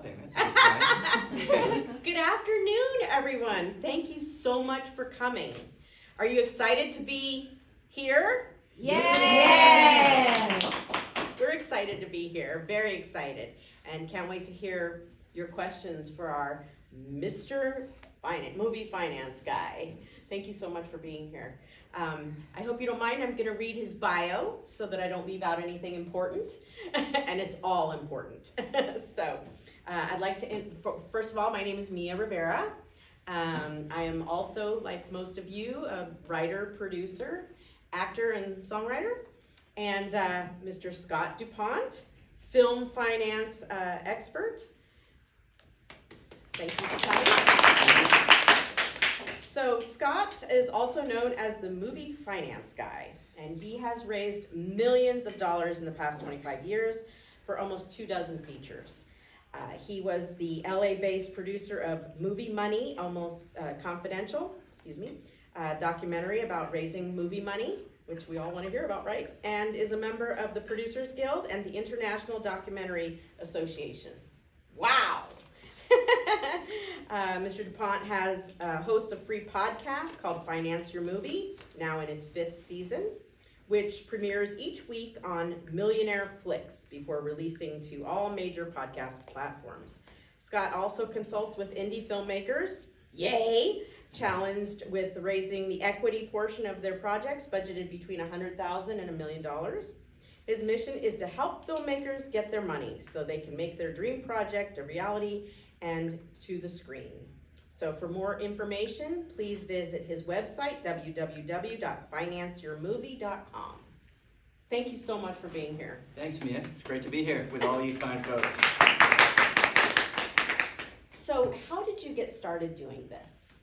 clapping. That's a good sign. Good afternoon, everyone. Thank you so much for coming. Are you excited to be here? Yes! We're excited to be here, very excited, and can't wait to hear your questions for our Mr. Movie Finance guy. Thank you so much for being here. I hope you don't mind. I'm going to read his bio so that I don't leave out anything important, and it's all important. So I'd like to, first of all, my name is Mia Rivera. I am also, like most of you, a writer, producer, actor, and songwriter. And Mr. Scott DuPont, film finance expert. Thank you for coming. So Scott is also known as the movie finance guy, and he has raised millions of dollars in the past 25 years for almost 24 features. He was the LA-based producer of Movie Money, Almost Confidential, documentary about raising movie money, which we all want to hear about, right? And is a member of the Producers Guild and the International Documentary Association. Wow! Mr. DuPont has hosts a free podcast called Finance Your Movie, now in its 5th season, which premieres each week on Millionaire Flicks before releasing to all major podcast platforms. Scott also consults with indie filmmakers, yay, challenged with raising the equity portion of their projects, budgeted between $100,000 and $1 million. His mission is to help filmmakers get their money so they can make their dream project a reality and to the screen. So for more information, please visit his website, www.financeyourmovie.com. Thank you so much for being here. Thanks, Mia. It's great to be here with all you fine folks. So how did you get started doing this?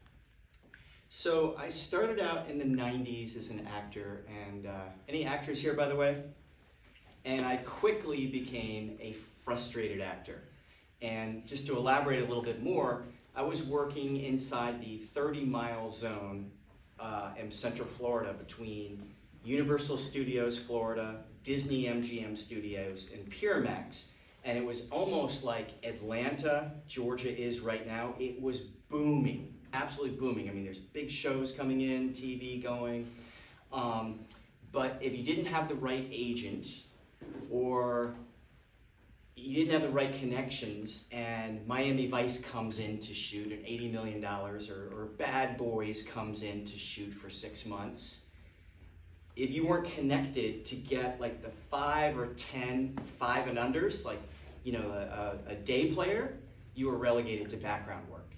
So I started out in the 90s as an actor, and any actors here, by the way? And I quickly became a frustrated actor. And just to elaborate a little bit more, I was working inside the 30-mile zone in Central Florida between Universal Studios Florida, Disney MGM Studios, and Miramax. And it was almost like Atlanta, Georgia is right now. It was booming, absolutely booming. I mean, there's big shows coming in, TV going. But if you didn't have the right agent, or you didn't have the right connections, and Miami Vice comes in to shoot at $80 million, or Bad Boys comes in to shoot for 6 months, if you weren't connected to get like the 5 or 10 5 and unders, like, you know, a day player, you were relegated to background work.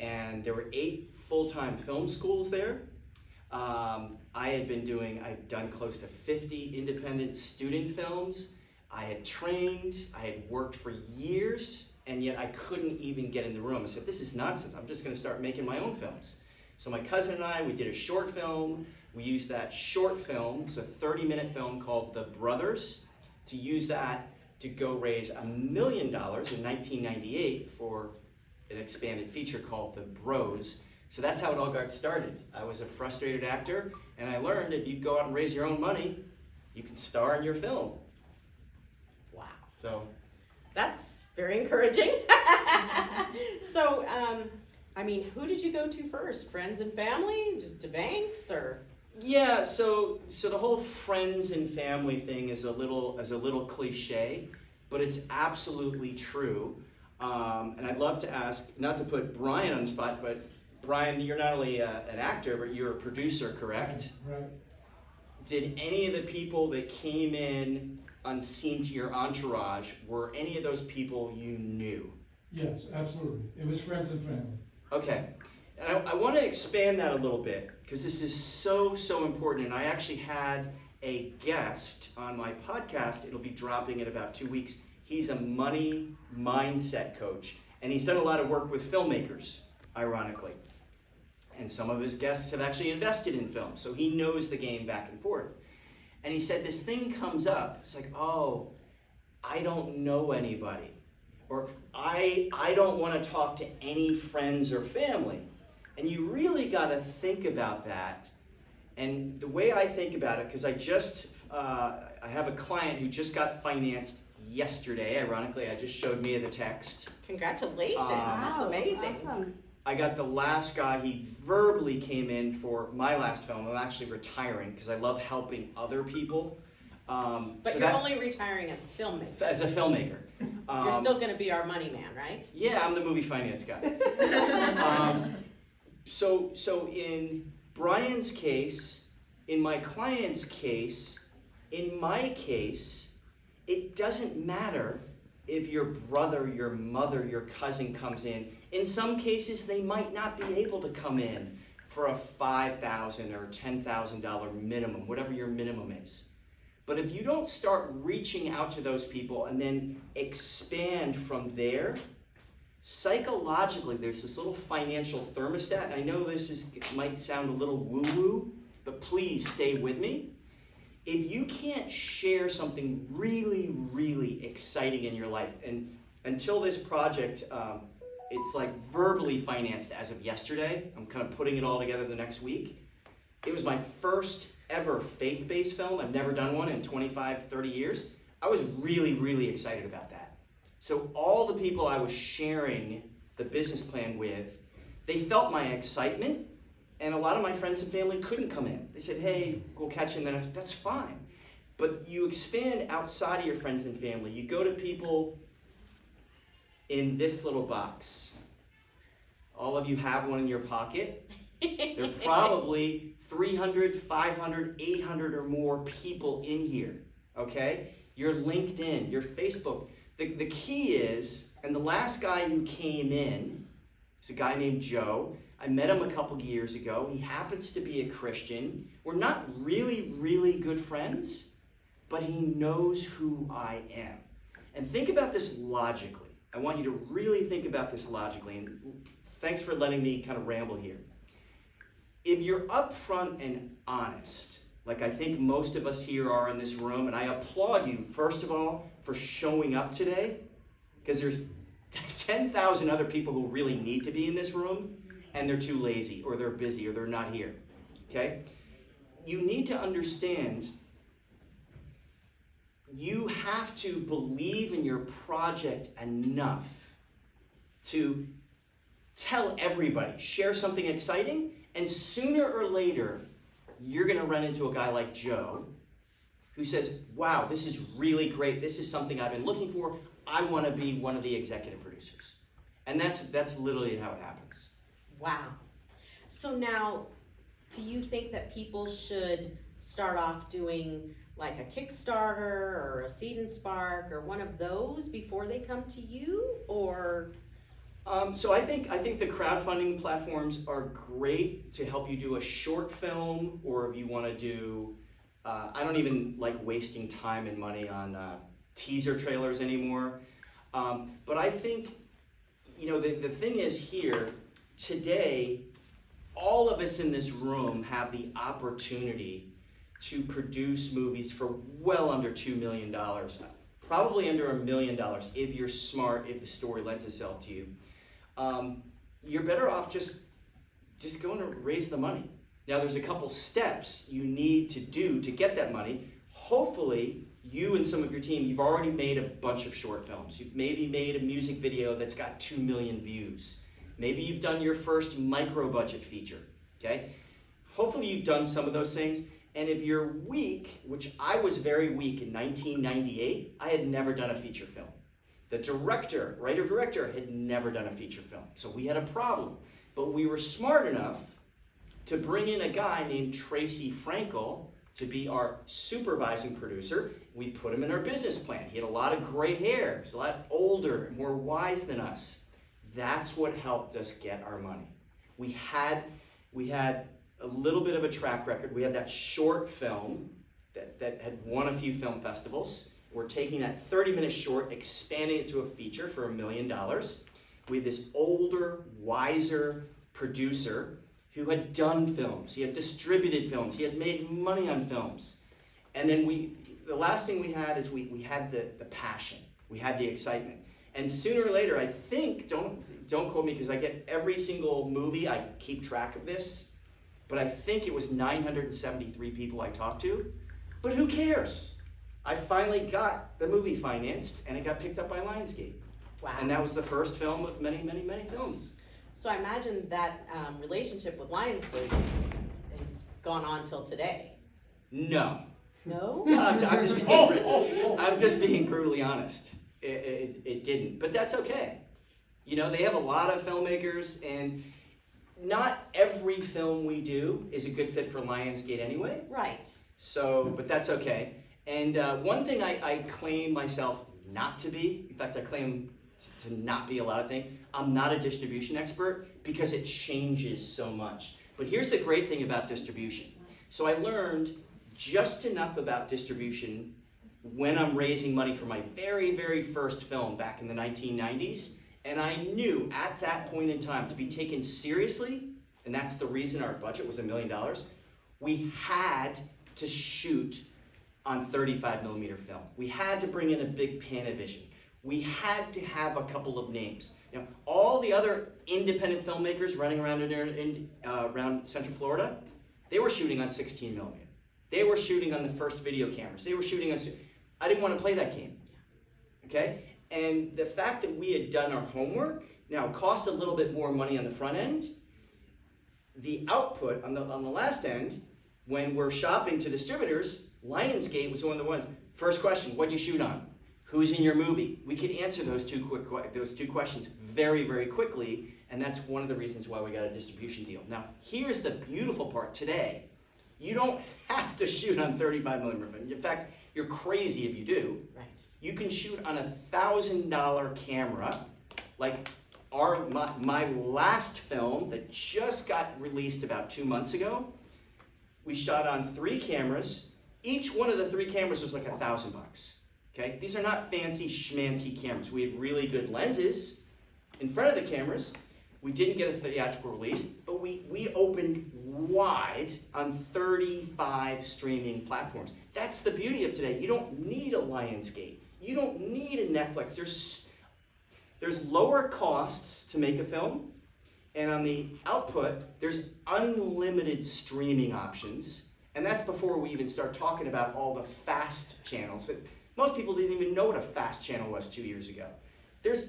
And there were 8 full-time film schools there. I'd done close to 50 independent student films. I had trained, I had worked for years, and yet I couldn't even get in the room. I said, this is nonsense. I'm just gonna start making my own films. So my cousin and I, we did a short film. We used that short film, it's a 30-minute film called The Brothers, to use that to go raise $1 million in 1998 for an expanded feature called The Bros. So that's how it all got started. I was a frustrated actor, and I learned if you go out and raise your own money, you can star in your film. Wow. So that's very encouraging. So, I mean, who did you go to first? Friends and family? Just to banks, or? yeah, so the whole friends and family thing is a little cliche, but it's absolutely true. And I'd love to ask, not to put Brian on the spot, but Brian, you're not only an actor, but you're a producer, correct? Right. Did any of the people that came in unseen to your entourage, were any of those people you knew? Yes, absolutely. It was friends and family. Okay. And I want to expand that a little bit, because this is so important. And I actually had a guest on my podcast. It'll be dropping in about 2 weeks. He's a money mindset coach, and he's done a lot of work with filmmakers, ironically. And some of his guests have actually invested in film, so he knows the game back and forth. And he said this thing comes up. It's like, oh, I don't know anybody. Or I don't want to talk to any friends or family. And you really got to think about that. And the way I think about it, because I have a client who just got financed yesterday. Ironically, I just showed Mia the text. Congratulations, that's Wow, amazing. Awesome. I got the last guy, he verbally came in for my last film. I'm actually retiring because I love helping other people. But so you're that- only retiring as a filmmaker. as a filmmaker. You're still gonna be our money man, right? Yeah, I'm the movie finance guy. So in Brian's case, in my client's case, in my case, it doesn't matter if your brother, your mother, your cousin comes in. In some cases, they might not be able to come in for a $5,000 or $10,000 minimum, whatever your minimum is. But if you don't start reaching out to those people and then expand from there, psychologically, there's this little financial thermostat. And I know it might sound a little woo-woo, but please stay with me. If you can't share something really, really exciting in your life, and until this project, it's like verbally financed as of yesterday. I'm kind of putting it all together the next week. It was my first ever faith-based film. I've never done one in 25, 30 years. I was really, really excited about that. So all the people I was sharing the business plan with, they felt my excitement, and a lot of my friends and family couldn't come in. They said, hey, we'll catch you in the next, that's fine. But you expand outside of your friends and family. You go to people in this little box. All of you have one in your pocket. There are probably 300, 500, 800 or more people in here, okay? Your LinkedIn, your Facebook. The key is, and the last guy who came in is a guy named Joe. I met him a couple years ago. He happens to be a Christian. We're not really, really good friends, but he knows who I am. And think about this logically. I want you to really think about this logically, and thanks for letting me kind of ramble here. If you're upfront and honest, like I think most of us here are in this room, and I applaud you, first of all, for showing up today, because there's 10,000 other people who really need to be in this room, and they're too lazy, or they're busy, or they're not here, okay? You need to understand you have to believe in your project enough to tell everybody, share something exciting, and sooner or later, you're gonna run into a guy like Joe who says, wow, this is really great. This is something I've been looking for. I wanna be one of the executive producers. And that's literally how it happens. Wow. So now, do you think that people should start off doing like a Kickstarter or a Seed and Spark or one of those before they come to you, or? So I think the crowdfunding platforms are great to help you do a short film, or if you want to do, I don't even like wasting time and money on teaser trailers anymore. But I think, the thing is here, today, all of us in this room have the opportunity to produce movies for well under $2 million, probably under $1 million if you're smart, if the story lends itself to you. You're better off just going to raise the money. Now there's a couple steps you need to do to get that money. Hopefully you and some of your team, you've already made a bunch of short films. You've maybe made a music video that's got 2 million views. Maybe you've done your first micro budget feature, okay? Hopefully you've done some of those things. And if you're weak, which I was very weak in 1998, I had never done a feature film. The writer-director had never done a feature film. So we had a problem. But we were smart enough to bring in a guy named Tracy Frankel to be our supervising producer. We put him in our business plan. He had a lot of gray hair. He's a lot older, more wise than us. That's what helped us get our money. We had a little bit of a track record. We had that short film that had won a few film festivals. We're taking that 30-minute short, expanding it to a feature for $1 million. We had this older, wiser producer who had done films. He had distributed films. He had made money on films. And then the last thing we had is we had the passion. We had the excitement. And sooner or later, I think, don't quote me because I get every single movie, I keep track of this, but I think it was 973 people I talked to. But who cares? I finally got the movie financed, and it got picked up by Lionsgate. Wow. And that was the first film of many, many, many films. So I imagine that relationship with Lionsgate has gone on till today. No. No? I'm just being brutally honest. It didn't, but that's okay. You know, they have a lot of filmmakers, and not every film we do is a good fit for Lionsgate anyway. Right. So, but that's okay. And one thing I claim myself not to be, in fact, I claim to not be a lot of things, I'm not a distribution expert because it changes so much. But here's the great thing about distribution. So I learned just enough about distribution when I'm raising money for my very, very first film back in the 1990s. And I knew at that point in time, to be taken seriously, and that's the reason our budget was $1 million, we had to shoot on 35 millimeter film. We had to bring in a big Panavision. We had to have a couple of names. You know, all the other independent filmmakers running around around Central Florida, they were shooting on 16 millimeter. They were shooting on the first video cameras. They were shooting on. I didn't want to play that game. Okay? And the fact that we had done our homework, now it cost a little bit more money on the front end. The output on the last end, when we're shopping to distributors, Lionsgate was one of the ones. First question, what do you shoot on? Who's in your movie? We could answer those two questions very, very quickly, and that's one of the reasons why we got a distribution deal. Now, here's the beautiful part today. You don't have to shoot on 35 millimeter film. In fact, you're crazy if you do. Right. You can shoot on $1,000 camera, like my last film that just got released about 2 months ago. We shot on 3 cameras. Each one of the 3 cameras was like $1,000. Okay, these are not fancy schmancy cameras. We had really good lenses in front of the cameras. We didn't get a theatrical release, but we opened wide on 35 streaming platforms. That's the beauty of today. You don't need a Lionsgate. You don't need a Netflix. There's lower costs to make a film, and on the output, there's unlimited streaming options, and that's before we even start talking about all the fast channels. Most people didn't even know what a fast channel was 2 years ago. There's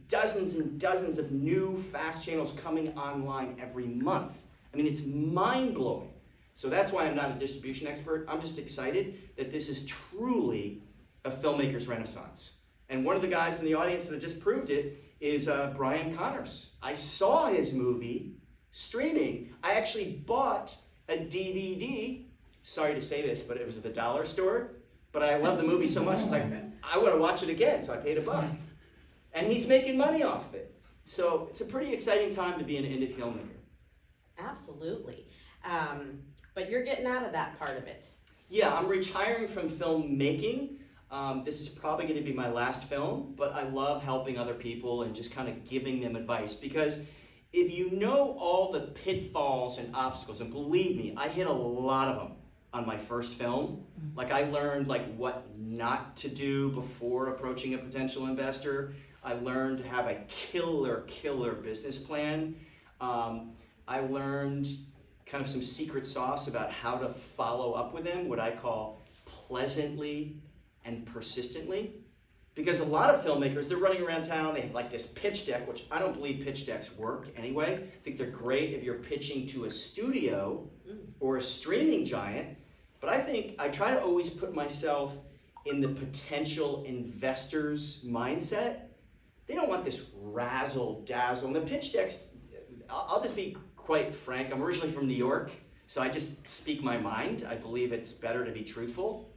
dozens and dozens of new fast channels coming online every month. I mean, it's mind-blowing. So that's why I'm not a distribution expert. I'm just excited that this is truly a filmmaker's renaissance. And one of the guys in the audience that just proved it is Brian Connors. I saw his movie streaming. I actually bought a DVD. Sorry to say this, but it was at the dollar store. But I love the movie so much, it's like, I want to watch it again, so I paid $1. And he's making money off of it. So it's a pretty exciting time to be an indie filmmaker. Absolutely. But you're getting out of that part of it. Yeah, I'm retiring from filmmaking. This is probably going to be my last film, but I love helping other people and just kind of giving them advice. Because if you know all the pitfalls and obstacles, and believe me, I hit a lot of them on my first film. Like I learned what not to do before approaching a potential investor. I learned to have a killer business plan. I learned kind of some secret sauce about how to follow up with them, what I call pleasantly and persistently. Because a lot of filmmakers, they're running around town, they have like this pitch deck, which I don't believe pitch decks work anyway. I think they're great if you're pitching to a studio or a streaming giant. But I try to always put myself in the potential investor's mindset. They don't want this razzle dazzle. And the pitch decks, I'll just be quite frank. I'm originally from New York, so I just speak my mind. I believe it's better to be truthful.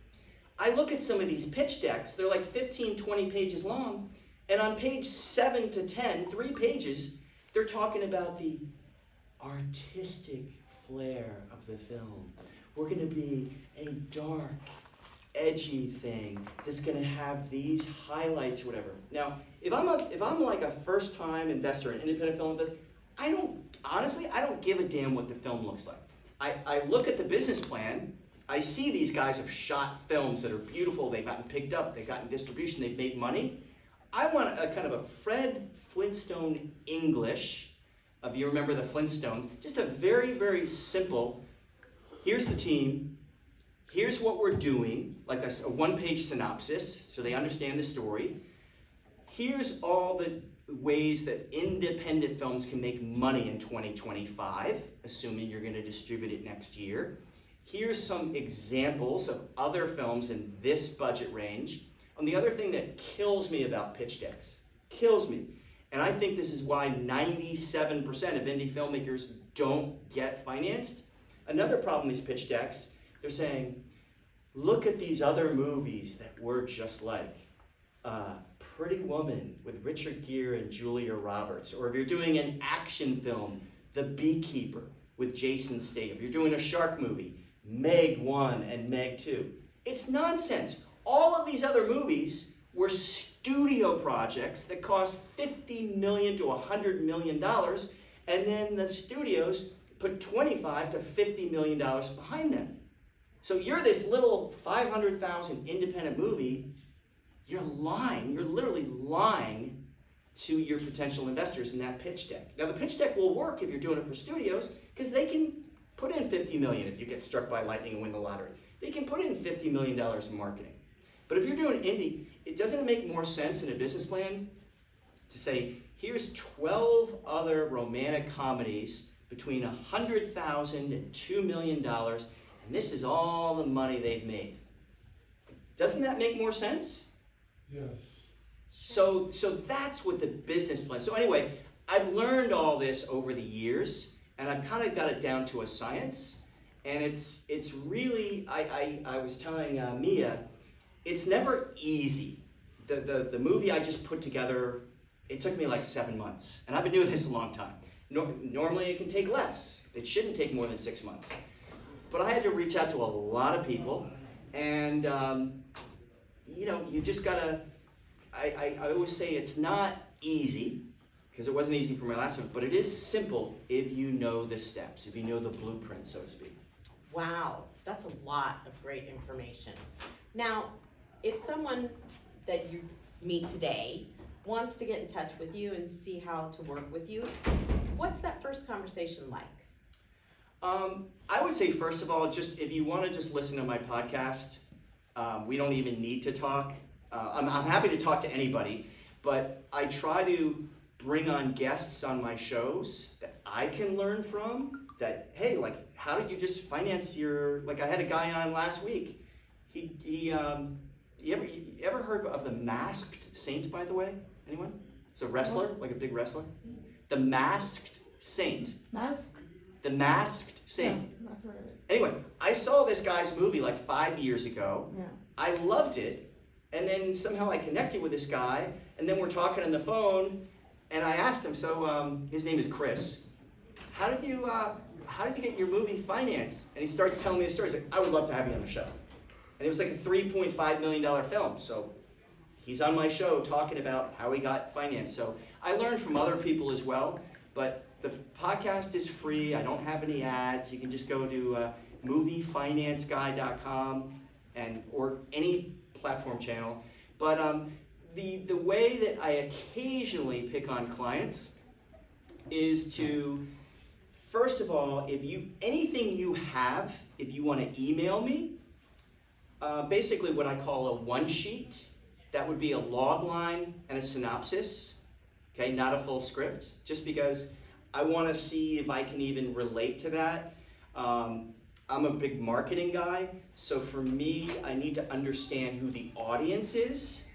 I look at some of these pitch decks, they're like 15, 20 pages long, and on page 7 to 10, 3 pages, they're talking about the artistic flair of the film. We're gonna be a dark, edgy thing that's gonna have these highlights or whatever. Now, if I'm like a first-time investor, an independent film investor, I don't give a damn what the film looks like. I look at the business plan, I see these guys have shot films that are beautiful, they've gotten picked up, they've gotten distribution, they've made money. I want a kind of a Fred Flintstone English, if you remember the Flintstones, just a very, very simple, here's the team, here's what we're doing, like a one-page synopsis, so they understand the story. Here's all the ways that independent films can make money in 2025, assuming you're going to distribute it next year. Here's some examples of other films in this budget range. And the other thing that kills me about pitch decks, kills me, and I think this is why 97% of indie filmmakers don't get financed. Another problem with these pitch decks, they're saying, look at these other movies that were just like Pretty Woman with Richard Gere and Julia Roberts. Or if you're doing an action film, The Beekeeper with Jason Statham. If you're doing a shark movie, Meg 1 and Meg 2. It's nonsense. All of these other movies were studio projects that cost $50 million to $100 million, and then the studios put $25 to $50 million behind them. So you're this little $500,000 independent movie, you're lying, you're literally lying to your potential investors in that pitch deck. Now the pitch deck will work if you're doing it for studios, because they can put in $50 million if you get struck by lightning and win the lottery. They can put in $50 million in marketing. But if you're doing indie, it doesn't make more sense in a business plan to say, here's 12 other romantic comedies between $100,000 and $2 million, and this is all the money they've made. Doesn't that make more sense? Yes. So that's what the business plan. So anyway, I've learned all this over the years, and I've kind of got it down to a science. And it's really, I was telling Mia, it's never easy. The movie I just put together, it took me like 7 months, and I've been doing this a long time. Normally it can take less. It shouldn't take more than 6 months. But I had to reach out to a lot of people, and you just gotta, I always say it's not easy, because it wasn't easy for my last one, but it is simple if you know the steps, if you know the blueprint, so to speak. Wow, that's a lot of great information. Now, if someone that you meet today wants to get in touch with you and see how to work with you, what's that first conversation like? I would say, first of all, just if you want to just listen to my podcast, we don't even need to talk. I'm happy to talk to anybody, but I try to bring on guests on my shows that I can learn from, that, hey, like, how did you just finance your, like I had a guy on last week. You ever heard of the Masked Saint, by the way? Anyone? It's a wrestler, like a big wrestler. The Masked Saint. Mask? The Masked Saint. No, not heard of it. Anyway, I saw this guy's movie like 5 years ago. Yeah. I loved it, and then somehow I connected with this guy, and then we're talking on the phone, and I asked him, so his name is Chris, how did you get your movie financed? And he starts telling me the story. He's like, I would love to have you on the show. And it was like a $3.5 million film, so he's on my show talking about how he got financed. So I learned from other people as well, but the podcast is free. I don't have any ads. You can just go to moviefinanceguy.com or any platform channel. But the way that I occasionally pick on clients is to, first of all, anything you have, if you want to email me, basically what I call a one sheet, that would be a log line and a synopsis, okay, not a full script, just because I want to see if I can even relate to that. I'm a big marketing guy, so for me, I need to understand who the audience is.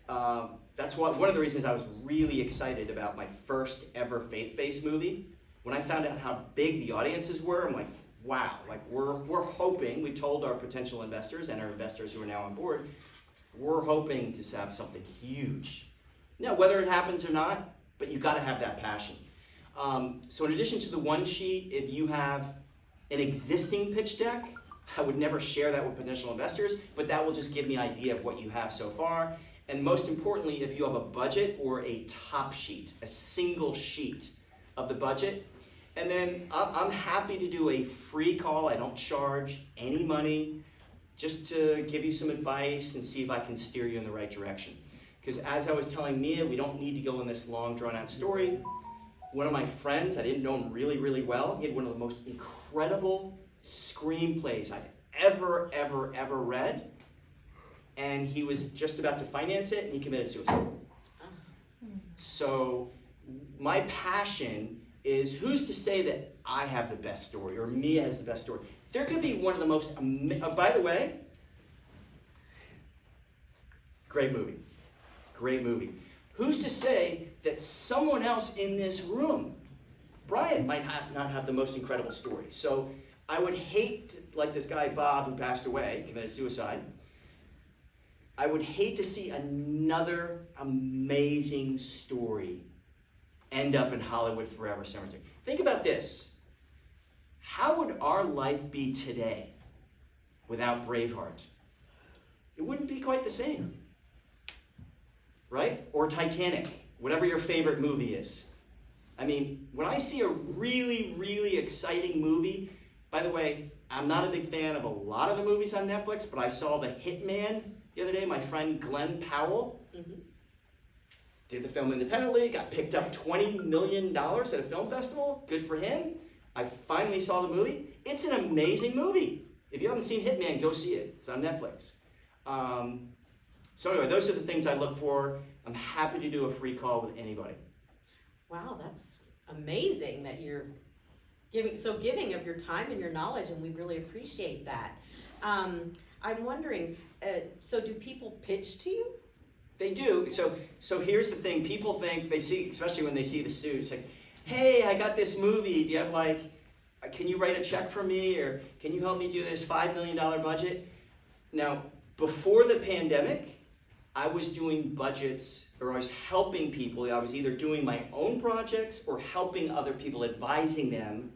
That's one of the reasons I was really excited about my first ever faith-based movie. When I found out how big the audiences were, I'm like, wow, like we're hoping, we told our potential investors and our investors who are now on board, we're hoping to have something huge. Now, whether it happens or not, but you got to have that passion. So in addition to the one sheet, if you have an existing pitch deck, I would never share that with potential investors, but that will just give me an idea of what you have so far. And most importantly, if you have a budget or a top sheet, a single sheet of the budget. And then I'm happy to do a free call. I don't charge any money, just to give you some advice and see if I can steer you in the right direction. Because as I was telling Mia, we don't need to go in this long drawn out story. One of my friends, I didn't know him really, really well. He had one of the most incredible screenplays I've ever read. And he was just about to finance it, and he committed suicide. So my passion is, who's to say that I have the best story or Mia has the best story? There could be one of the most, by the way, great movie. Great movie. Who's to say that someone else in this room, Brian, might not have the most incredible story? So I would hate, like this guy Bob who passed away, committed suicide, I would hate to see another amazing story end up in Hollywood Forever Cemetery. Think about this. How would our life be today without Braveheart? It wouldn't be quite the same. Right? Or Titanic, whatever your favorite movie is. I mean, when I see a really exciting movie, by the way, I'm not a big fan of a lot of the movies on Netflix, but I saw The Hitman the other day. My friend Glenn Powell did the film independently, got picked up $20 million at a film festival. Good for him. I finally saw the movie. It's an amazing movie. If you haven't seen Hitman, go see it. It's on Netflix. So anyway, those are the things I look for. I'm happy to do a free call with anybody. Wow, that's amazing that you're giving of your time and your knowledge, and we really appreciate that. I'm wondering, so do people pitch to you? They do. So here's the thing. People think, they see, especially when they see the suits, like, hey, I got this movie. Do you have can you write a check for me? Or can you help me do this $5 million budget? Now, before the pandemic, I was doing budgets, or I was helping people. I was either doing my own projects or helping other people, advising them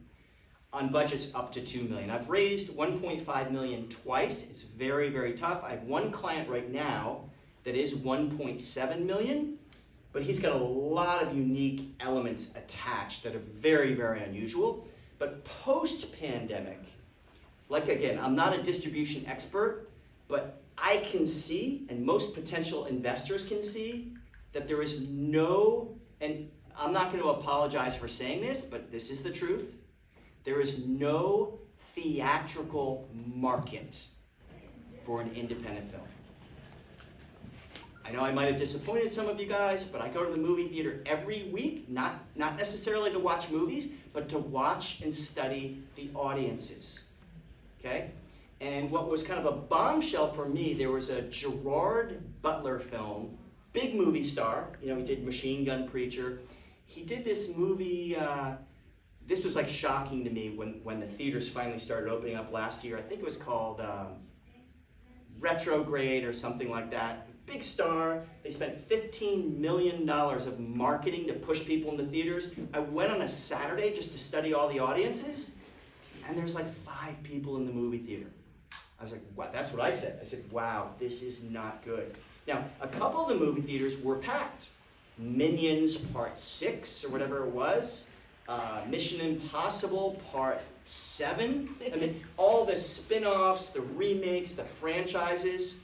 on budgets up to $2 million. I've raised $1.5 million twice. It's very tough. I have one client right now that is $1.7 million, but he's got a lot of unique elements attached that are very unusual. But post-pandemic, like again, I'm not a distribution expert, but I can see, and most potential investors can see, that there is no, and I'm not going to apologize for saying this, but this is the truth, there is no theatrical market for an independent film. I know I might have disappointed some of you guys, but I go to the movie theater every week, not necessarily to watch movies, but to watch and study the audiences, okay? And what was kind of a bombshell for me, there was a Gerard Butler film, big movie star, he did Machine Gun Preacher. He did this movie, this was like shocking to me when the theaters finally started opening up last year. I think it was called Retrograde or something like that. Big star. They spent $15 million of marketing to push people in the theaters. I went on a Saturday just to study all the audiences, and there's like 5 people in the movie theater. I was like, wow, that's what I said. I said, wow, this is not good. Now, a couple of the movie theaters were packed. Minions Part 6 or whatever it was. Mission Impossible Part 7. I mean, all the spin-offs, the remakes, the franchises.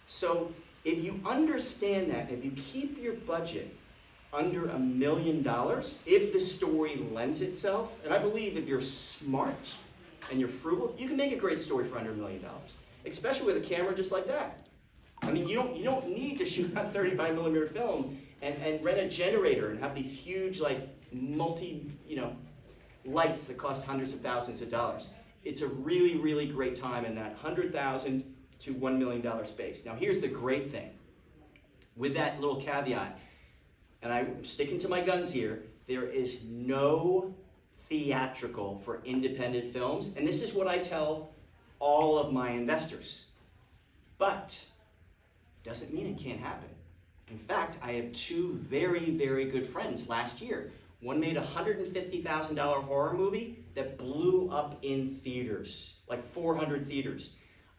So if you understand that, if you keep your budget under $1 million, if the story lends itself, and I believe if you're smart and you're frugal, you can make a great story for under $1 million, especially with a camera just like that. I mean, you don't need to shoot a 35mm film and rent a generator and have these huge lights that cost hundreds of thousands of dollars. It's a really great time in that $100,000 to $1 million space. Now here's the great thing. With that little caveat, and I'm sticking to my guns here, there is no theatrical for independent films, and this is what I tell all of my investors. But doesn't mean it can't happen. In fact, I have 2 very good friends last year. One made a $150,000 horror movie that blew up in theaters, like 400 theaters.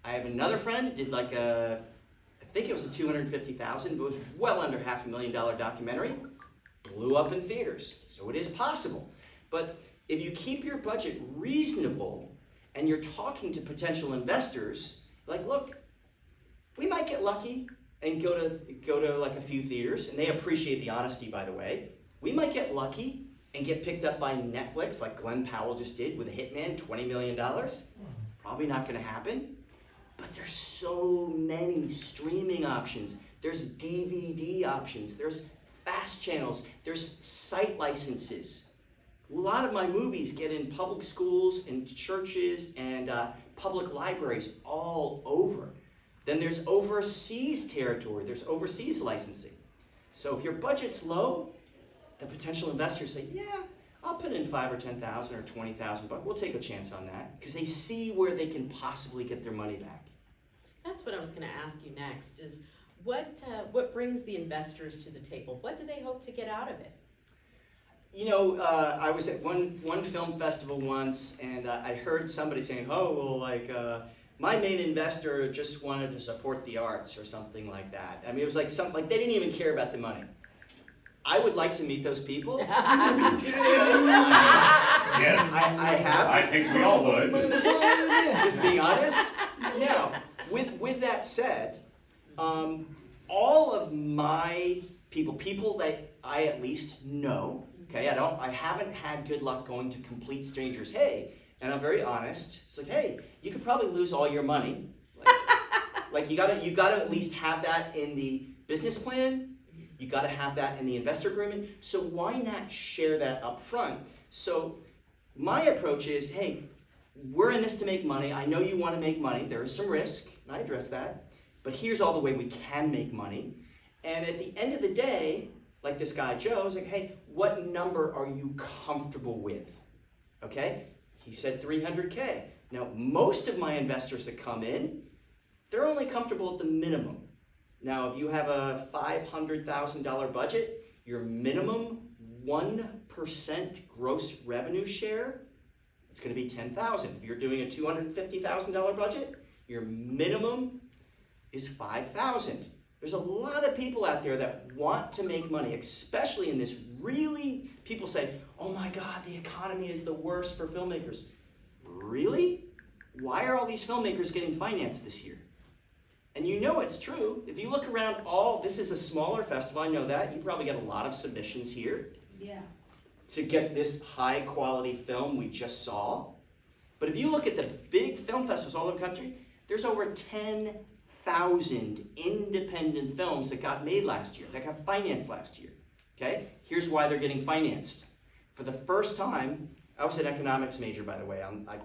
I have another friend who did I think it was a $250,000, but it was well under $500,000 documentary, blew up in theaters. So it is possible. But if you keep your budget reasonable and you're talking to potential investors, look, we might get lucky and go to a few theaters, and they appreciate the honesty, by the way. We might get lucky and get picked up by Netflix, like Glenn Powell just did with A Hitman, $20 million. probably not going to happen. But there's so many streaming options. There's DVD options. There's fast channels. There's site licenses. A lot of my movies get in public schools and churches and public libraries all over. Then there's overseas territory. There's overseas licensing. So if your budget's low, the potential investors say, yeah, I'll put in $5,000 or $10,000 or $20,000 bucks. We'll take a chance on that because they see where they can possibly get their money back. That's what I was going to ask you next is what brings the investors to the table? What do they hope to get out of it? You know, I was at one film festival once, and I heard somebody saying, oh, well, like, my main investor just wanted to support the arts or something like that. I mean, it was like something, like they didn't even care about the money. I would like to meet those people. Yes, I have. I think we all would. Just being honest. Now, with that said, all of my people that I at least know, okay, I haven't had good luck going to complete strangers. Hey, and I'm very honest. It's like, hey, you could probably lose all your money. Like you gotta at least have that in the business plan. You gotta have that in the investor agreement. So why not share that up front? So my approach is, hey, we're in this to make money. I know you want to make money. There is some risk, and I address that. But here's all the way we can make money. And at the end of the day, like this guy Joe, is like, hey, what number are you comfortable with? Okay? He said 300K. Now, most of my investors that come in, they're only comfortable at the minimum. Now, if you have a $500,000 budget, your minimum 1% gross revenue share, it's going to be $10,000. If you're doing a $250,000 budget, your minimum is $5,000. There's a lot of people out there that want to make money, especially in this really, people say, oh my God, the economy is the worst for filmmakers. Really? Why are all these filmmakers getting financed this year? And you know it's true. If you look around this is a smaller festival, I know that. You probably get a lot of submissions here. Yeah. To get this high quality film we just saw. But if you look at the big film festivals all over the country, there's over 10,000 independent films that got made last year, that got financed last year. Okay? Here's why they're getting financed. For the first time, I was an economics major, by the way. I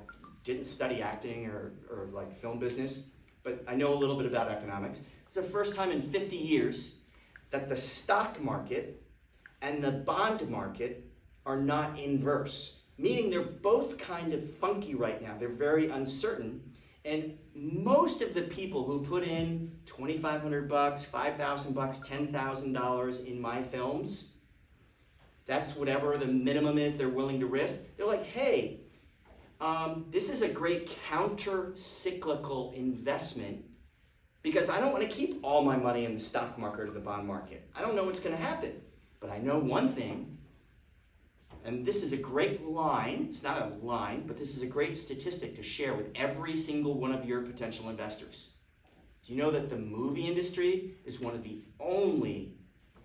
didn't study acting or like film business, but I know a little bit about economics. It's the first time in 50 years that the stock market and the bond market are not inverse, meaning they're both kind of funky right now. They're very uncertain. And most of the people who put in $2,500, $5,000, $10,000 in my films, that's whatever the minimum is they're willing to risk. They're like, hey, this is a great counter-cyclical investment because I don't want to keep all my money in the stock market or the bond market. I don't know what's going to happen. But I know one thing, and this is a great line, it's not a line, but this is a great statistic to share with every single one of your potential investors. Do you know that the movie industry is one of the only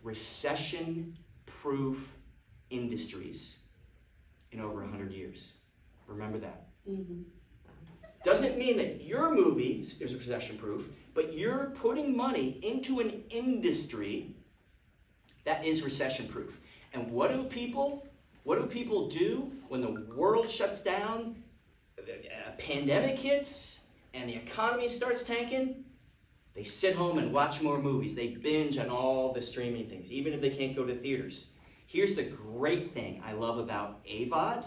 recession-proof industries in over 100 years? Remember that. Mm-hmm. Doesn't mean that your movie is recession-proof, but you're putting money into an industry that is recession-proof. And what do people do when the world shuts down, a pandemic hits, and the economy starts tanking? They sit home and watch more movies. They binge on all the streaming things, even if they can't go to theaters. Here's the great thing I love about AVOD,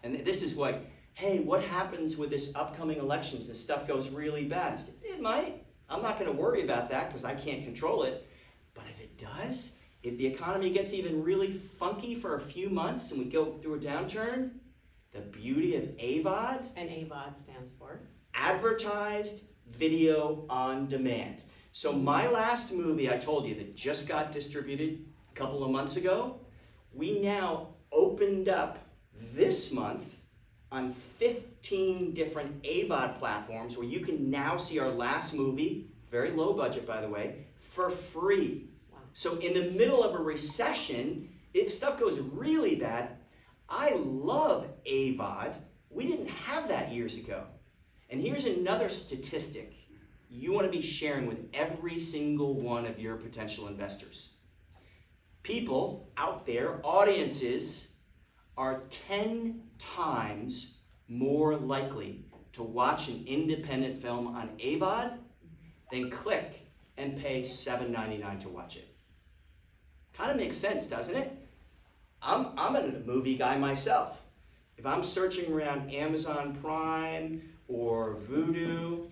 and this is like, hey, what happens with this upcoming elections? This stuff goes really bad. It might. I'm not going to worry about that because I can't control it. But if it does, if the economy gets even really funky for a few months and we go through a downturn, the beauty of AVOD, And AVOD stands for? advertised video on demand. So my last movie I told you that just got distributed a couple of months ago, we now opened up this month on 15 different AVOD platforms where you can now see our last movie, very low budget by the way, for free. Wow. So in the middle of a recession, if stuff goes really bad, I love AVOD. We didn't have that years ago. And here's another statistic you want to be sharing with every single one of your potential investors. People out there, audiences, are 10 times more likely to watch an independent film on AVOD than click and pay $7.99 to watch it. Kind of makes sense, doesn't it? I'm a movie guy myself. If I'm searching around Amazon Prime or Vudu,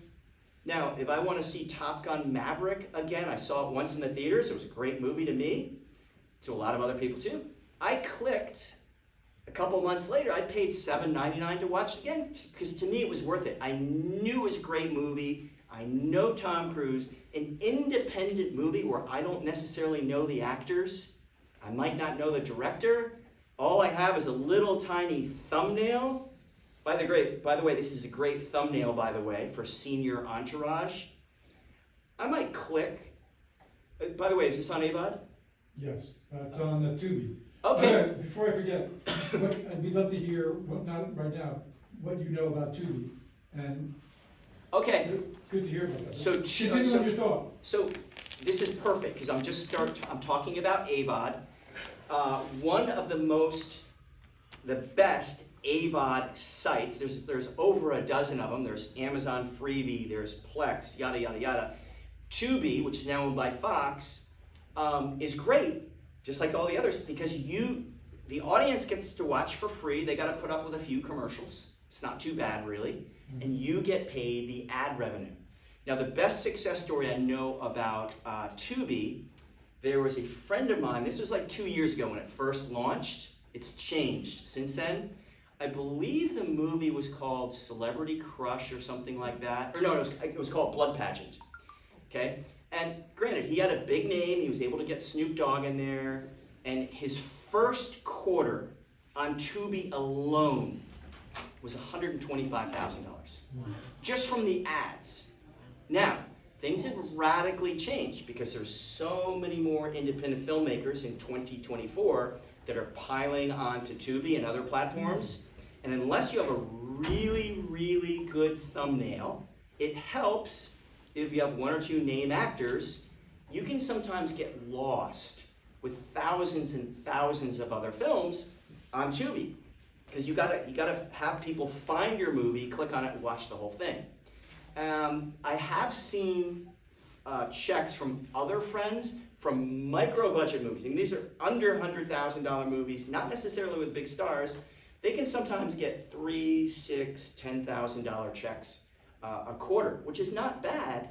now if I want to see Top Gun Maverick again, I saw it once in the theaters, it was a great movie to me, to a lot of other people too. I clicked, a couple months later, I paid $7.99 to watch it again, because to me it was worth it. I knew it was a great movie, I know Tom Cruise, an independent movie where I don't necessarily know the actors, I might not know the director, all I have is a little tiny thumbnail. By the way, this is a great thumbnail, by the way, for Senior Entourage. I might click. By the way, is this on AVOD? Yes, it's on Tubi. Okay. Before I forget, we'd love to hear, not right now, what you know about Tubi. And Okay. good to hear about that. So, Continue on your thought. So this is perfect because I'm talking about AVOD. One of the best AVOD sites. There's over a dozen of them. There's Amazon Freevee. There's Plex. Yada yada yada. Tubi, which is now owned by Fox, is great, just like all the others, because the audience gets to watch for free. They got to put up with a few commercials. It's not too bad, really, and you get paid the ad revenue. Now, the best success story I know about Tubi, there was a friend of mine, this was like 2 years ago when it first launched. It's changed since then. I believe the movie was called Celebrity Crush or something like that. Or no, it was called Blood Pageant. Okay? And granted, he had a big name. He was able to get Snoop Dogg in there. And his first quarter on Tubi alone was $125,000. Just from the ads. Now, things have radically changed because there's so many more independent filmmakers in 2024 that are piling onto Tubi and other platforms. And unless you have a really, really good thumbnail, it helps if you have one or two name actors. You can sometimes get lost with thousands and thousands of other films on Tubi, because you gotta have people find your movie, click on it, and watch the whole thing. I have seen checks from other friends from micro-budget movies. And these are under $100,000 movies, not necessarily with big stars. They can sometimes get $3,000, $6,000, $10,000 checks a quarter, which is not bad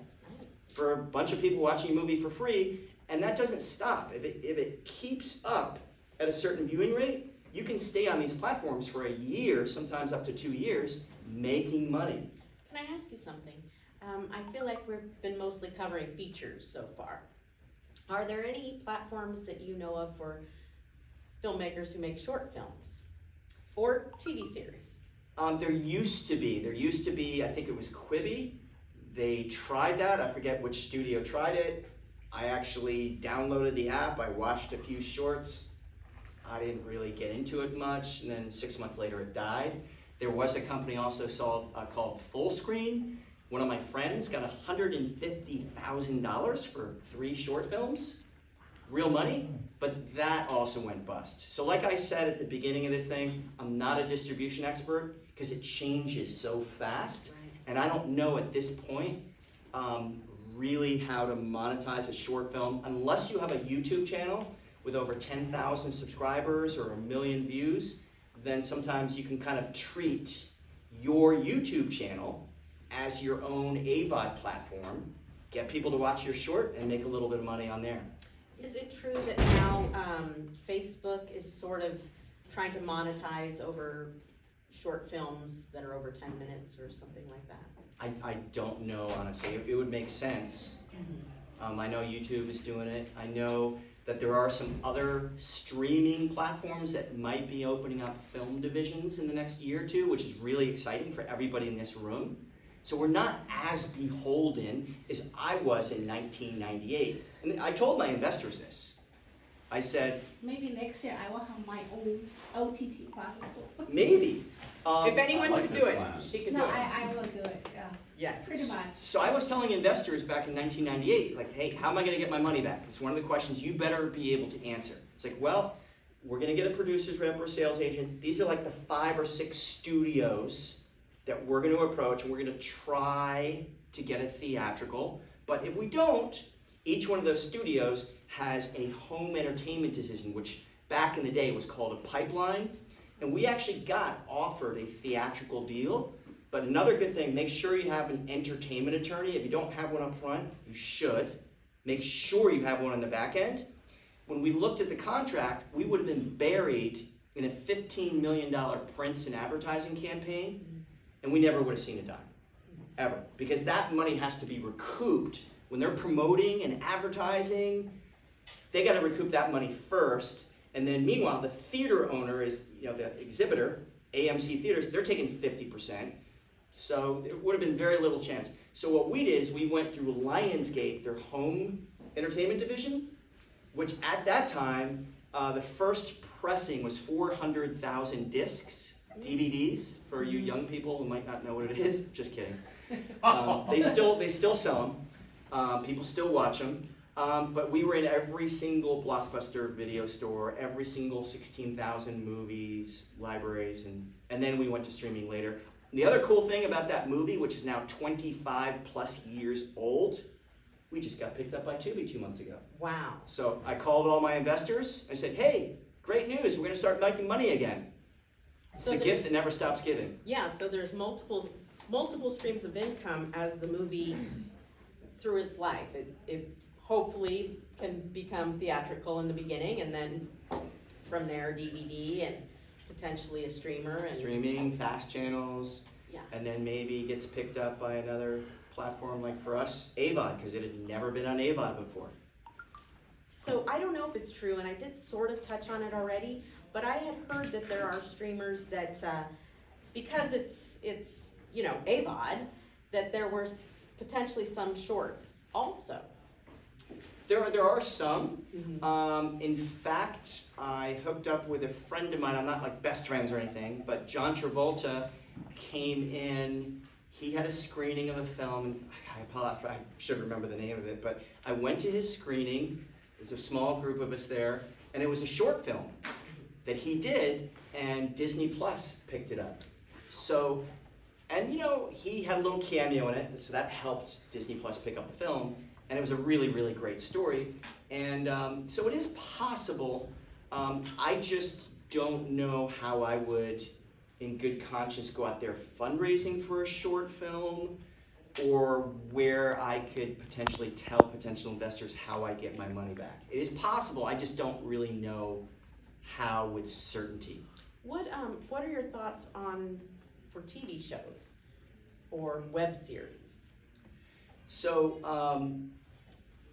for a bunch of people watching a movie for free. And that doesn't stop. If it keeps up at a certain viewing rate, you can stay on these platforms for a year, sometimes up to 2 years, making money. Can I ask you something? I feel like we've been mostly covering features so far. Are there any platforms that you know of for filmmakers who make short films or TV series? There used to be, I think it was Quibi. They tried that. I forget which studio tried it. I actually downloaded the app. I watched a few shorts. I didn't really get into it much. And then 6 months later, it died. There was a company also called Fullscreen. One of my friends got $150,000 for 3 short films. Real money, but that also went bust. So like I said at the beginning of this thing, I'm not a distribution expert because it changes so fast. And I don't know at this point really how to monetize a short film unless you have a YouTube channel with over 10,000 subscribers or 1 million views. Then sometimes you can kind of treat your YouTube channel as your own AVOD platform, get people to watch your short and make a little bit of money on there. Is it true that now Facebook is sort of trying to monetize over short films that are over 10 minutes or something like that? I don't know, honestly. It would make sense. I know YouTube is doing it. I know that there are some other streaming platforms that might be opening up film divisions in the next year or two, which is really exciting for everybody in this room. So we're not as beholden as I was in 1998. And I told my investors this. I said, Maybe next year I will have my own OTT platform. maybe. If anyone I like could this do it, plan. she could do No, it. I will do it, yeah, Yes. pretty much. So I was telling investors back in 1998, like, hey, how am I gonna get my money back? It's one of the questions you better be able to answer. It's like, well, we're gonna get a producer's rep or sales agent. These are like the 5 or 6 studios that we're gonna approach, and we're gonna try to get a theatrical. But if we don't, each one of those studios has a home entertainment division, which back in the day was called a pipeline. And we actually got offered a theatrical deal. But another good thing, make sure you have an entertainment attorney. If you don't have one up front, you should. Make sure you have one on the back end. When we looked at the contract, we would have been buried in a $15 million prints and advertising campaign, and we never would have seen a dime, ever. Because that money has to be recouped. When they're promoting and advertising, they gotta recoup that money first, and then meanwhile, the theater owner is, the exhibitor, AMC Theaters, they're taking 50%. So there would have been very little chance. So what we did is we went through Lionsgate, their home entertainment division, which at that time, the first pressing was 400,000 discs, DVDs, for you young people who might not know what it is. Just kidding. They still sell them. People still watch them. But we were in every single Blockbuster video store, every single 16,000 movies, libraries, and then we went to streaming later. The other cool thing about that movie, which is now 25 plus years old, we just got picked up by Tubi 2 months ago. Wow. So I called all my investors. I said, hey, great news, we're gonna start making money again. It's So the there's- gift that never stops giving. Yeah, so there's multiple streams of income as the movie, through its life. It hopefully can become theatrical in the beginning, and then from there DVD and potentially a streamer and Streaming, fast channels, yeah. and then maybe gets picked up by another platform like for us, AVOD, because it had never been on AVOD before. So I don't know if it's true, and I did sort of touch on it already, but I had heard that there are streamers that, because it's AVOD, that there were potentially some shorts also. There are some. In fact, I hooked up with a friend of mine. I'm not like best friends or anything, but John Travolta came in. He had a screening of a film. I apologize, I should remember the name of it, but I went to his screening. There's a small group of us there, and it was a short film that he did, and Disney Plus picked it up. So, and he had a little cameo in it, so that helped Disney Plus pick up the film. And it was a really, really great story. And so it is possible. I just don't know how I would, in good conscience, go out there fundraising for a short film, or where I could potentially tell potential investors how I get my money back. It is possible, I just don't really know how with certainty. What are your thoughts for TV shows or web series? So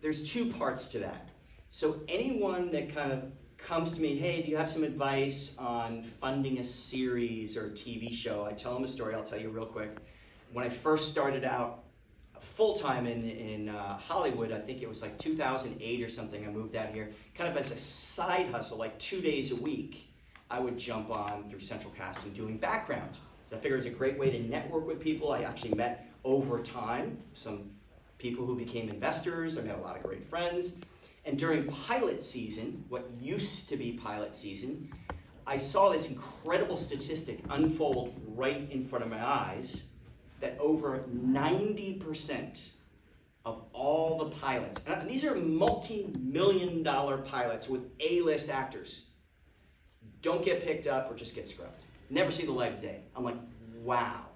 there's 2 parts to that. So anyone that kind of comes to me, hey, do you have some advice on funding a series or a TV show? I tell them a story. I'll tell you real quick. When I first started out full-time in Hollywood, I think it was like 2008 or something, I moved out here, kind of as a side hustle, like 2 days a week, I would jump on through Central Casting doing background. So I figured it was a great way to network with people. I actually met over time some people who became investors. I met a lot of great friends. And during pilot season, what used to be pilot season, I saw this incredible statistic unfold right in front of my eyes that over 90% of all the pilots, and these are multi-million-dollar pilots with A-list actors, don't get picked up or just get scrubbed. Never see the light of day. I'm like, wow.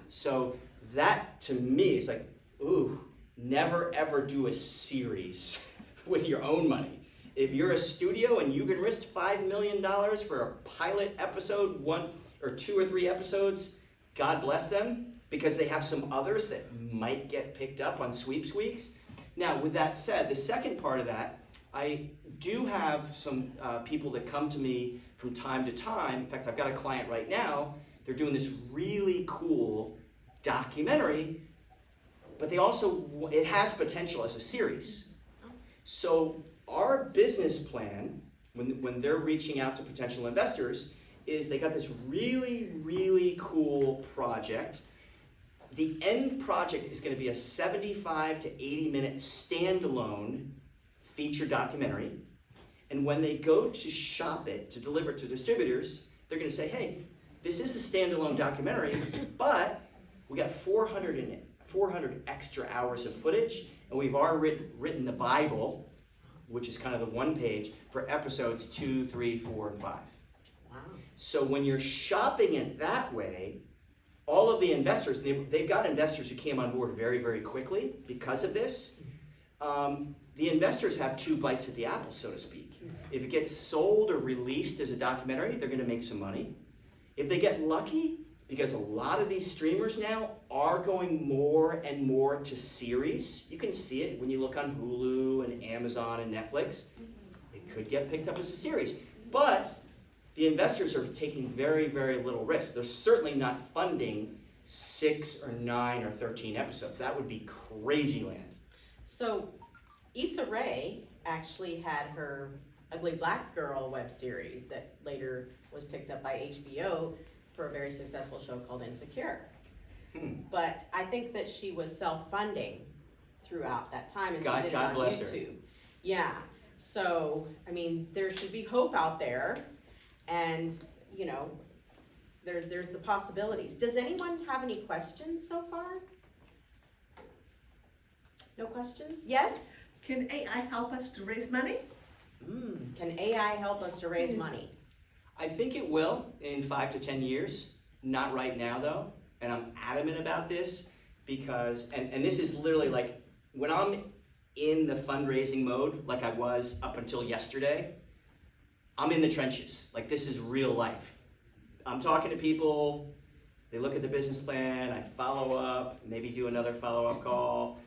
So that to me is like, ooh, never ever do a series with your own money. If you're a studio and you can risk $5 million for a pilot episode, 1 or 2 or 3 episodes, God bless them, because they have some others that might get picked up on sweeps weeks. Now, with that said, the second part of that, I do have some people that come to me from time to time. In fact, I've got a client right now. They're doing this really cool documentary, but it has potential as a series. So our business plan, when they're reaching out to potential investors, is they got this really, really cool project. The end project is going to be a 75 to 80 minute standalone feature documentary. And when they go to shop it, to deliver it to distributors, they're going to say, hey, this is a standalone documentary, but we got 400 extra hours of footage, and we've already written the Bible, which is kind of the one page, for episodes 2, 3, 4, and 5. Wow. So when you're shopping it that way, all of the investors, they've got investors who came on board very, very quickly because of this. The investors have 2 bites at the apple, so to speak. If it gets sold or released as a documentary, they're going to make some money. If they get lucky, because a lot of these streamers now are going more and more to series. You can see it when you look on Hulu and Amazon and Netflix. It could get picked up as a series. But the investors are taking very, very little risk. They're certainly not funding 6 or 9 or 13 episodes. That would be crazy land. So Issa Rae actually had her Ugly Black Girl web series that later was picked up by HBO for a very successful show called Insecure. But I think that she was self-funding throughout that time, and she did it on bless her. YouTube. Yeah. So I mean, there should be hope out there, and you know, there's the possibilities. Does anyone have any questions so far? No questions? Yes? Can AI help us to raise money? Can AI help us to raise money? I think it will in 5 to 10 years. Not right now, though. And I'm adamant about this because, and this is literally like, when I'm in the fundraising mode, like I was up until yesterday, I'm in the trenches. Like, this is real life. I'm talking to people, they look at the business plan, I follow up, maybe do another follow-up call.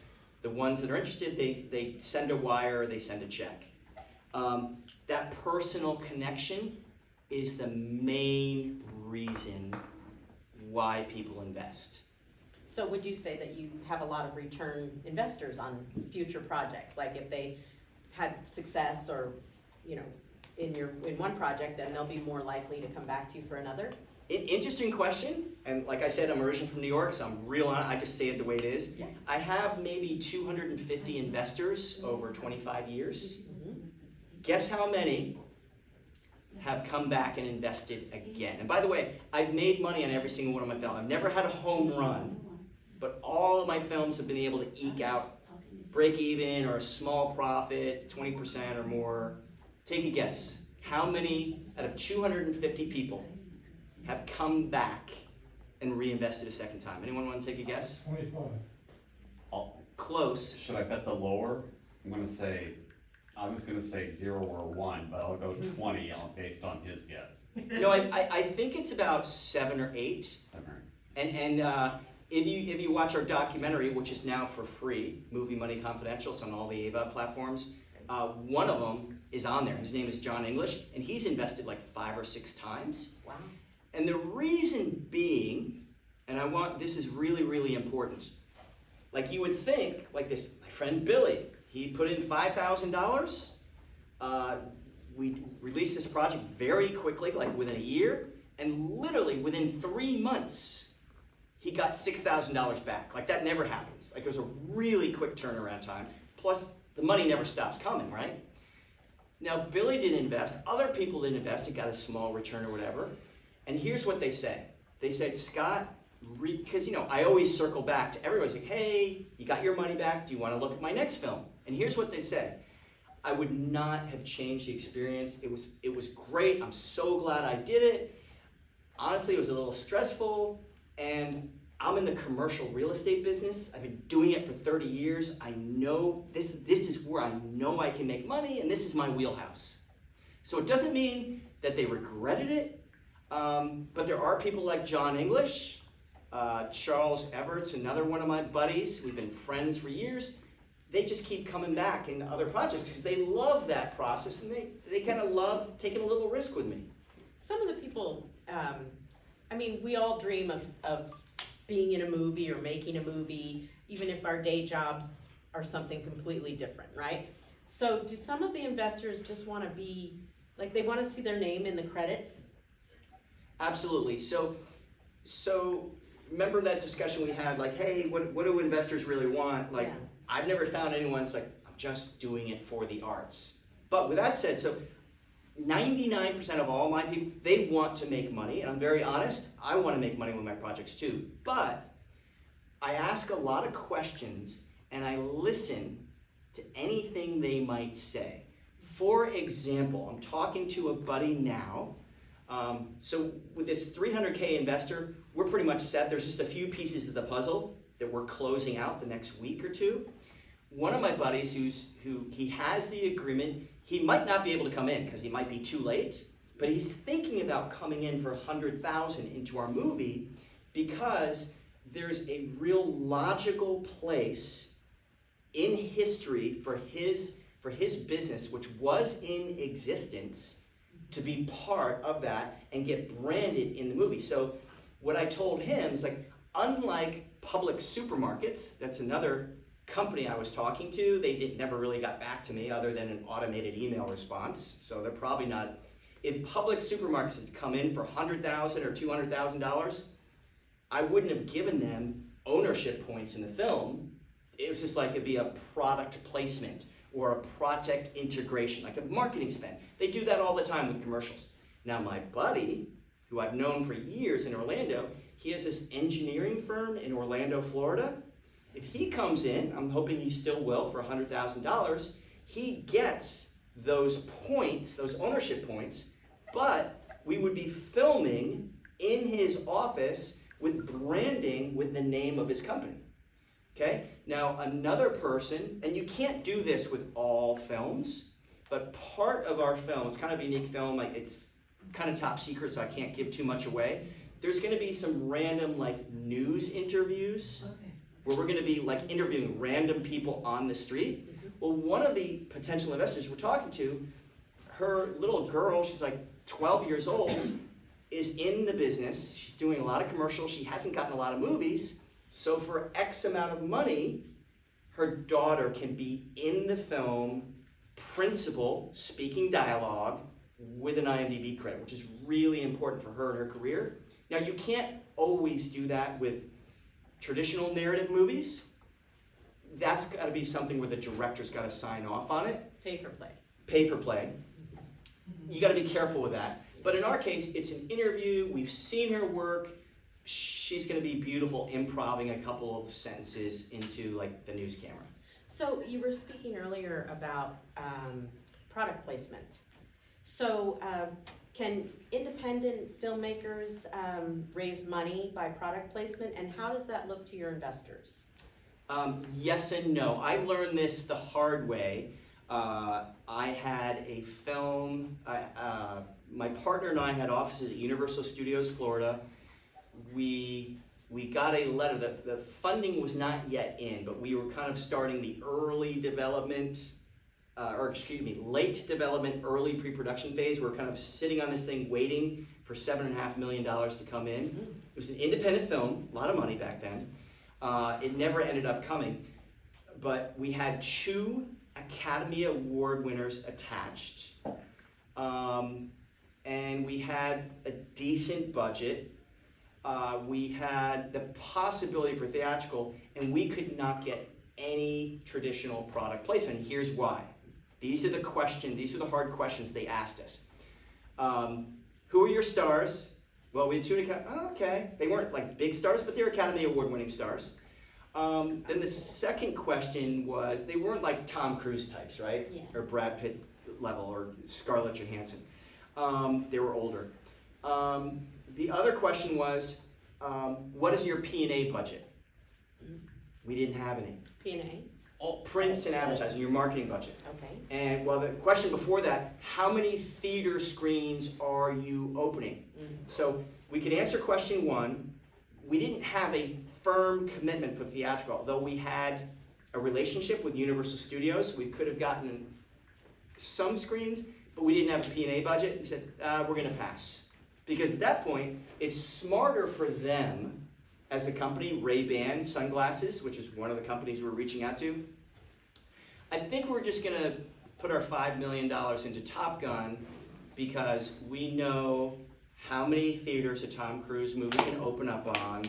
The ones that are interested, they send a wire, or they send a check. That personal connection is the main reason why people invest. So would you say that you have a lot of return investors on future projects? Like if they had success or, you know, in one project, then they'll be more likely to come back to you for another? Interesting question, and like I said, I'm originally from New York, so I'm real on it. I just say it the way it is. Yeah. I have maybe 250 investors over 25 years. Guess how many have come back and invested again? And by the way, I've made money on every single one of my films. I've never had a home run, but all of my films have been able to eke out break even or a small profit, 20% or more. Take a guess. How many out of 250 people have come back and reinvested a second time? Anyone want to take a guess? 25. Close. Should I bet the lower? I was gonna say 0 or 1, but I'll go 20 based on his guess. No, I think it's about 7 or 8. And if you watch our documentary, which is now for free, Movie Money Confidential, it's on all the AVOD platforms, one of them is on there. His name is John English, and he's invested like 5 or 6 times. Wow. And the reason being, and this is really, really important. Like you would think, like this, my friend Billy, he put in $5,000. We released this project very quickly, like within a year, and literally within 3 months, he got $6,000 back. Like that never happens. Like there's a really quick turnaround time. Plus, the money never stops coming, right? Now, Billy didn't invest. Other people didn't invest. He got a small return or whatever. And here's what they say. They said, Scott, because, I always circle back to everyone's like, hey, you got your money back. Do you want to look at my next film? And here's what they said. I would not have changed the experience. It was great. I'm so glad I did it. Honestly, it was a little stressful. And I'm in the commercial real estate business. I've been doing it for 30 years. I know this is where I know I can make money, and this is my wheelhouse. So it doesn't mean that they regretted it, but there are people like John English, Charles Everts, another one of my buddies. We've been friends for years. They just keep coming back in other projects because they love that process, and they kind of love taking a little risk with me. Some of the people, we all dream of being in a movie or making a movie, even if our day jobs are something completely different, right? So do some of the investors just wanna be, like, they wanna see their name in the credits? Absolutely. So remember that discussion we had, like, hey, what do investors really want? Like, Yeah. I've never found anyone that's like, I'm just doing it for the arts. But with that said, so 99% of all my people, they want to make money, and I'm very honest, I want to make money with my projects too. But I ask a lot of questions and I listen to anything they might say. For example, I'm talking to a buddy now. So with this 300K investor, we're pretty much set. There's just a few pieces of the puzzle that we're closing out the next week or two. One of my buddies who he has the agreement, he might not be able to come in because he might be too late, but he's thinking about coming in for 100,000 into our movie because there's a real logical place in history for his business, which was in existence, to be part of that and get branded in the movie. So what I told him is, like, unlike Publix supermarkets, that's another company I was talking to, they never really got back to me other than an automated email response. So they're probably not. If Publix supermarkets had come in for $100,000 or $200,000, I wouldn't have given them ownership points in the film. It was just like it'd be a product placement or a project integration, like a marketing spend. They do that all the time with commercials. Now my buddy, who I've known for years in Orlando, he has this engineering firm in Orlando, Florida. If he comes in, I'm hoping he still will, for $100,000, he gets those points, those ownership points, but we would be filming in his office with branding with the name of his company. Okay? Now another person, and you can't do this with all films, but part of our film, it's kind of a unique film, like it's kind of top secret, so I can't give too much away. There's gonna be some random like news interviews where we're gonna be like interviewing random people on the street. Well, one of the potential investors we're talking to, her little girl, she's like 12 years old, is in the business. She's doing a lot of commercials. She hasn't gotten a lot of movies. So for X amount of money, her daughter can be in the film, principal, speaking dialogue with an IMDb credit, which is really important for her and her career. Now, you can't always do that with traditional narrative movies. That's got to be something where the director's got to sign off on it. Pay for play. Pay for play. You got to be careful with that. But in our case, it's an interview. We've seen her work. She's going to be beautiful improving a couple of sentences into like the news camera. So you were speaking earlier about product placement. So can independent filmmakers raise money by product placement, and how does that look to your investors? Yes and no. I learned this the hard way. I had a film, my partner and I had offices at Universal Studios Florida. We got a letter, the funding was not yet in, but we were kind of starting the early development, late development, early pre-production phase. We're kind of sitting on this thing waiting for $7.5 million to come in. It was an independent film, a lot of money back then. It never ended up coming, but we had 2 Academy Award winners attached. And we had a decent budget. We had the possibility for theatrical, and we could not get any traditional product placement. Here's why. These are the hard questions they asked us. Who are your stars? Well, we had 2 okay. They weren't like big stars, but they were Academy Award winning stars. Then the second question was, they weren't like Tom Cruise types, right? Yeah. Or Brad Pitt level, or Scarlett Johansson. They were older. The other question was, what is your P&A budget? We didn't have any. P&A? Prints and advertising, your marketing budget. Okay. And well, the question before that, how many theater screens are you opening? So we could answer question 1. We didn't have a firm commitment for theatrical, though we had a relationship with Universal Studios. We could have gotten some screens, but we didn't have a P&A budget. We said, we're gonna pass. Because at that point, it's smarter for them as a company, Ray-Ban sunglasses, which is one of the companies we're reaching out to. I think we're just gonna put our $5 million into Top Gun because we know how many theaters a Tom Cruise movie can open up on.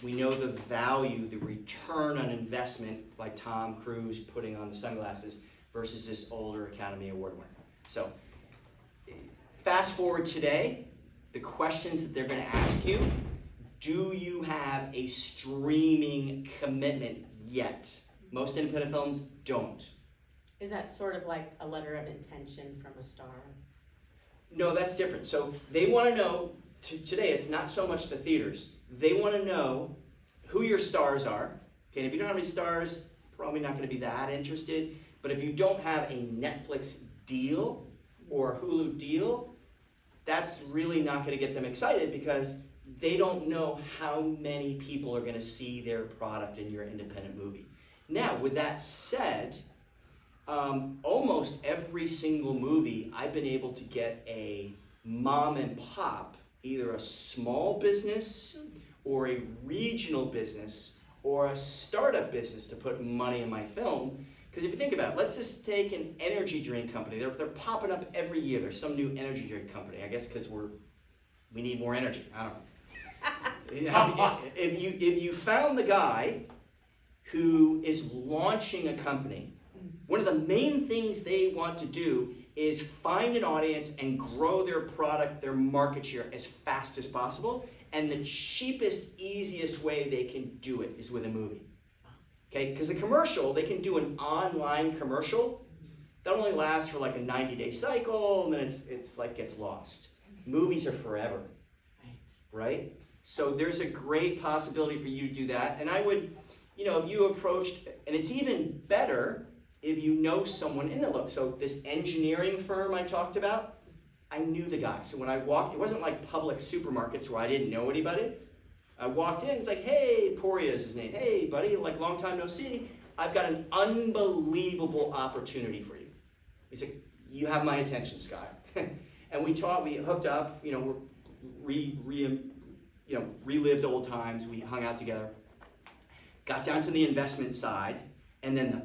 We know the value, the return on investment, like Tom Cruise putting on the sunglasses versus this older Academy Award winner. So, fast forward today, the questions that they're going to ask you: do you have a streaming commitment yet? Most independent films don't. Is that sort of like a letter of intention from a star? No, that's different. So they want to know, today it's not so much the theaters. They want to know who your stars are. Okay, and if you don't have any stars, probably not going to be that interested. But if you don't have a Netflix deal or a Hulu deal, that's really not going to get them excited because they don't know how many people are going to see their product in your independent movie. Now, with that said, almost every single movie I've been able to get a mom and pop, either a small business or a regional business or a startup business to put money in my film. Because if you think about it, let's just take an energy drink company. They're popping up every year. There's some new energy drink company. I guess because we need more energy. I don't know. If you found the guy who is launching a company, one of the main things they want to do is find an audience and grow their product, their market share as fast as possible. And the cheapest, easiest way they can do it is with a movie. Okay, because the commercial, they can do an online commercial that only lasts for like a 90-day cycle, and then it's like gets lost. Movies are forever, right? So there's a great possibility for you to do that. And I would, if you approached, and it's even better if you know someone in the look. So this engineering firm I talked about, I knew the guy. So when I walked, it wasn't like public supermarkets where I didn't know anybody. I walked in, it's like, hey, Poria is his name. Hey, buddy, like long time no see. I've got an unbelievable opportunity for you. He's like, you have my attention, Scott. And we hooked up, relived old times. We hung out together. Got down to the investment side. And then the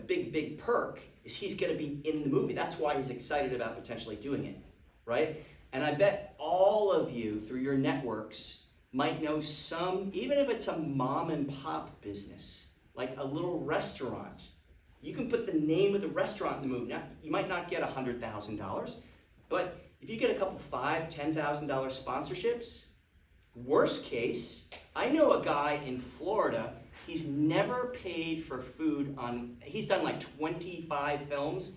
big perk, is he's going to be in the movie. That's why he's excited about potentially doing it, right? And I bet all of you, through your networks, might know some, even if it's a mom and pop business, like a little restaurant. You can put the name of the restaurant in the movie. Now, you might not get $100,000, but if you get a couple $5,000, $10,000 sponsorships, worst case, I know a guy in Florida, he's never paid for food he's done like 25 films.